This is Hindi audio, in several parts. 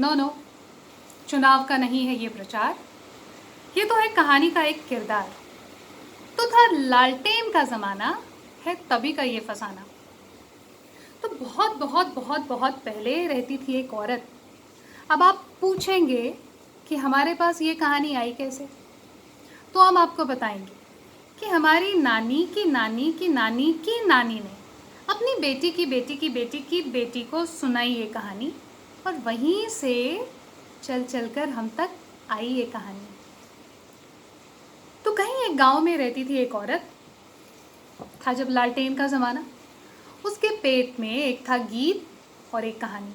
नो नो, चुनाव का नहीं है ये प्रचार, ये तो है कहानी का एक किरदार। तो था लालटेन का ज़माना, है तभी का ये फसाना। तो बहुत बहुत बहुत बहुत पहले रहती थी एक औरत। अब आप पूछेंगे कि हमारे पास ये कहानी आई कैसे, तो हम आपको बताएंगे कि हमारी नानी की नानी की नानी की नानी ने अपनी बेटी की बेटी की बेटी की बेटी को सुनाई ये कहानी, और वहीं से चल चल कर हम तक आई ये कहानी। तो कहीं एक गांव में रहती थी एक औरत। था जब लालटेन का ज़माना, उसके पेट में एक था गीत और एक कहानी।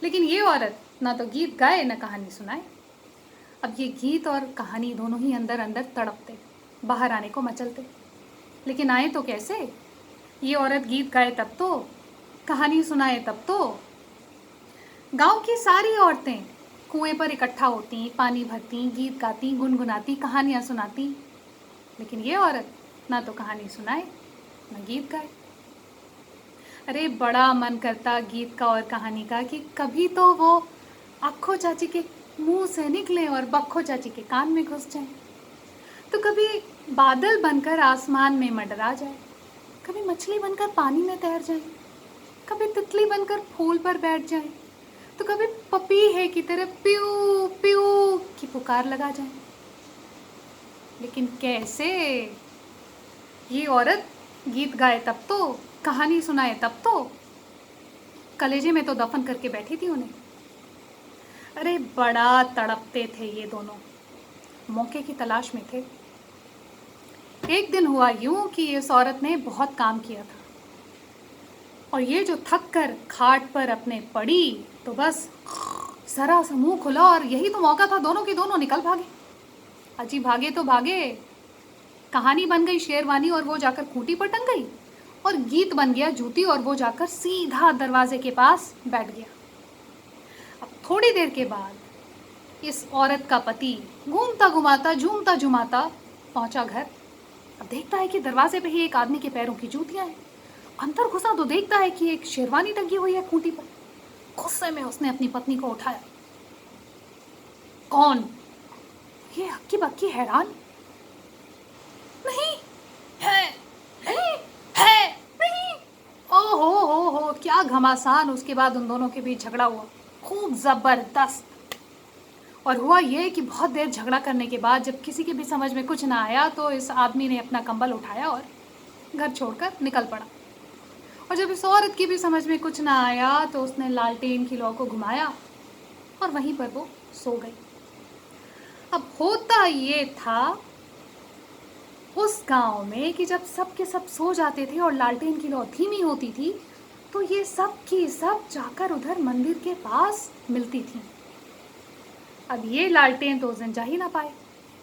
लेकिन ये औरत ना तो गीत गाए ना कहानी सुनाए। अब ये गीत और कहानी दोनों ही अंदर अंदर तड़पते, बाहर आने को मचलते, लेकिन आए तो कैसे? ये औरत गीत गाए तब तो, कहानी सुनाए तब तो। गांव की सारी औरतें कुएं पर इकट्ठा होती, पानी भरती, गीत गाती, गुनगुनाती, कहानियाँ सुनाती। लेकिन ये औरत ना तो कहानी सुनाए ना गीत गाए। अरे बड़ा मन करता गीत का और कहानी का कि कभी तो वो अक्खो चाची के मुंह से निकले और बक्खो चाची के कान में घुस जाए। तो कभी बादल बनकर आसमान में मंडरा जाए, कभी मछली बनकर पानी में तैर जाए, कभी तितली बनकर फूल पर बैठ जाए, तो कभी पपीहे की तरह प्यू प्यू की पुकार लगा जाए। लेकिन कैसे? ये औरत गीत गाए तब तो, कहानी सुनाए तब तो, कलेजे में तो दफन करके बैठी थी उन्हें। अरे बड़ा तड़पते थे ये दोनों, मौके की तलाश में थे। एक दिन हुआ यूं कि इस औरत ने बहुत काम किया था, और ये जो थक कर खाट पर अपने पड़ी तो बस जरा सा मुंह खुला और यही तो मौका था, दोनों के दोनों निकल भागे। अजी भागे तो भागे, कहानी बन गई शेरवानी और वो जाकर खूंटी पर टंग गई, और गीत बन गया जूती और वो जाकर सीधा दरवाजे के पास बैठ गया। अब थोड़ी देर के बाद इस औरत का पति घूमता घुमाता झूमता झुमाता पहुंचा घर। अब देखता है कि दरवाजे पे ही एक आदमी के पैरों की जूतियां हैं। अंदर घुसा तो देखता है कि एक शेरवानी टंगी हुई है खूंटी पर। गुस्से में उसने अपनी पत्नी को उठाया। कौन? ये हक्की बक्की हैरान। नहीं है, नहीं है, नहीं। ओ हो, क्या घमासान। उसके बाद उन दोनों के बीच झगड़ा हुआ, खूब जबरदस्त। और हुआ ये कि बहुत देर झगड़ा करने के बाद जब किसी के भी समझ में कुछ ना आया तो इस आदमी ने अपना कंबल उठाया और घर छोड़कर निकल पड़ा। और जब इस औरत की भी समझ में कुछ ना आया तो उसने लालटेन की लौ को घुमाया और वहीं पर वो सो गई। अब होता ये था उस गांव में कि जब सब के सब सो जाते थे और लालटेन की लौ धीमी होती थी तो ये सब की सब जाकर उधर मंदिर के पास मिलती थी। अब ये लालटेन तो उस दिन जा ही ना पाए।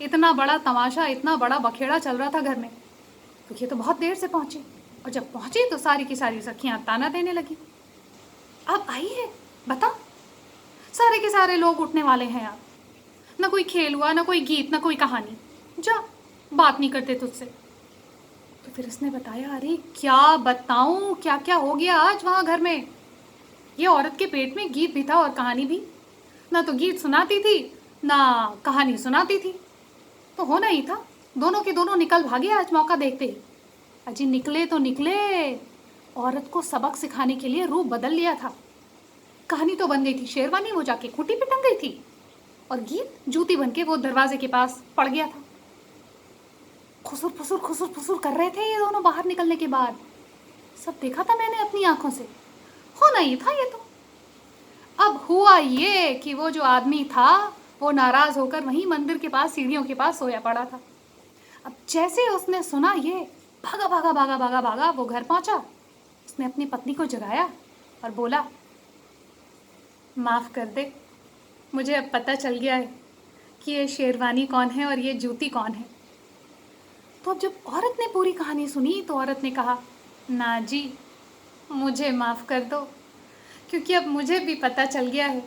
इतना बड़ा तमाशा, इतना बड़ा बखेड़ा चल रहा था घर में, तो ये तो बहुत देर से पहुंची। और जब पहुंची तो सारी की सारी सखियां ताना देने लगी। अब आई है, बता, सारे के सारे लोग उठने वाले हैं। अब ना कोई खेल हुआ, ना कोई गीत, ना कोई कहानी, जा बात नहीं करते तुझसे। तो फिर इसने बताया, अरे क्या बताऊं, क्या क्या हो गया आज वहां घर में। ये औरत के पेट में गीत भी था और कहानी भी। ना तो गीत सुनाती थी ना कहानी सुनाती थी, तो होना ही था दोनों के दोनों निकल भागे आज मौका देखते ही। अजी निकले तो निकले, औरत को सबक सिखाने के लिए रूप बदल लिया था। कहानी तो बन गई थी शेरवानी, वो जाके खूंटी पे टंग गई थी, और गीत जूती बन के वो दरवाजे के पास पड़ गया था। खुसुर फुसुर कर रहे थे ये दोनों बाहर निकलने के बाद। सब देखा था मैंने अपनी आंखों से। होना ही था ये तो। अब हुआ ये कि वो जो आदमी था वो नाराज होकर वहीं मंदिर के पास सीढ़ियों के पास सोया पड़ा था। अब जैसे उसने सुना ये, भागा भागा भागा भागा भागा वो घर पहुंचा। उसने अपनी पत्नी को जगाया और बोला, माफ़ कर दे, मुझे अब पता चल गया है कि ये शेरवानी कौन है और ये जूती कौन है। तो अब जब औरत ने पूरी कहानी सुनी तो औरत ने कहा, ना जी, मुझे माफ़ कर दो, क्योंकि अब मुझे भी पता चल गया है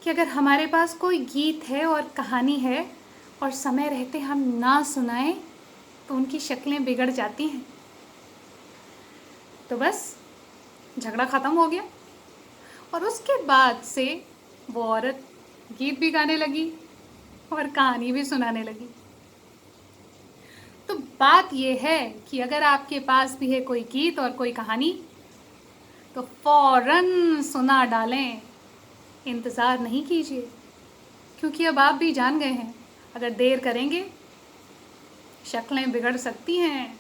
कि अगर हमारे पास कोई गीत है और कहानी है और समय रहते हम ना सुनाएं तो उनकी शक्लें बिगड़ जाती हैं। तो बस झगड़ा ख़त्म हो गया, और उसके बाद से वो औरत गीत भी गाने लगी और कहानी भी सुनाने लगी। तो बात ये है कि अगर आपके पास भी है कोई गीत और कोई कहानी तो फौरन सुना डालें, इंतज़ार नहीं कीजिए, क्योंकि अब आप भी जान गए हैं, अगर देर करेंगे शक्लें बिगड़ सकती हैं।